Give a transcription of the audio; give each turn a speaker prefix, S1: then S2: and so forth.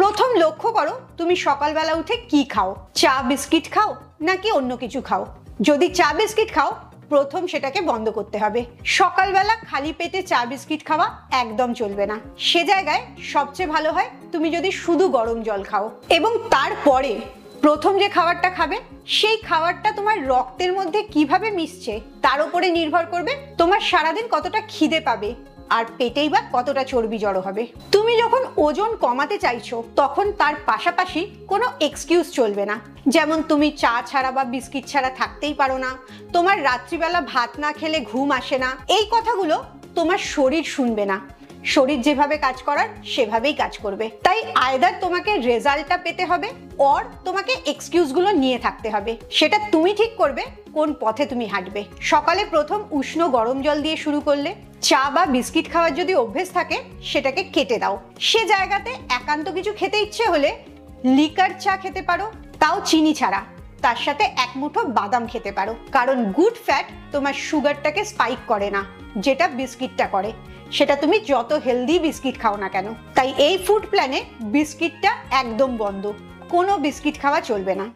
S1: প্রথম লক্ষ্য করো তুমি সকালবেলা উঠে কি খাও, চা বিস্কিট খাও নাকি অন্য কিছু খাও। যদি চা বিস্কিট খাও প্রথম সেটাকে বন্ধ করতে হবে। সকালবেলা খালি পেটে চা বিস্কিট খাওয়া একদম চলবে না। সে জায়গায় সবচেয়ে ভালো হয় তুমি যদি শুধু গরম জল খাও, এবং তারপরে প্রথম যে খাবারটা খাবে সেই খাবারটা তোমার রক্তের মধ্যে কিভাবে মিশছে তার উপরে নির্ভর করবে তোমার সারাদিন কতটা খিদে পাবে আর পেটেই বা কতটা চর্বি জড়ো হবে। তুমি যখন ওজন কমাতে চাইছো তখন তার পাশাপাশি কোনো এক্সকিউজ চলবে না, যেমন তুমি চা ছাড়া বা বিস্কিট ছাড়া থাকতেই পারো না, তোমার রাত্রিবেলা ভাত না খেলে ঘুম আসে না। এই কথাগুলো তোমার শরীর শুনবে না। শরীর যেভাবে কাজ করার সেভাবেই কাজ করবে। তাই আইদার তোমাকে রেজাল্টটা পেতে হবে অর তোমাকে এক্সকিউজগুলো নিয়ে থাকতে হবে। সেটা তুমি ঠিক করবে কোন পথে তুমি হাঁটবে। সকালে প্রথম উষ্ণ গরম জল দিয়ে শুরু করলে, চা বা বিস্কিট খাওয়ার যদি অভ্যেস থাকে সেটাকে কেটে দাও। সে জায়গাতে একান্ত কিছু খেতে ইচ্ছে হলে লিকার চা খেতে পারো, তাও চিনি ছাড়া। তার সাথে এক মুঠো বাদাম খেতে পারো, কারণ গুড ফ্যাট তোমার সুগারটাকে স্পাইক করে না, যেটা বিস্কিটটা করে। সেটা তুমি যত হেলদি বিস্কিট খাও না কেন। তাই এই ফুড প্ল্যানে বিস্কিটটা একদম বন্ধ, কোনো বিস্কিট খাওয়া চলবে না।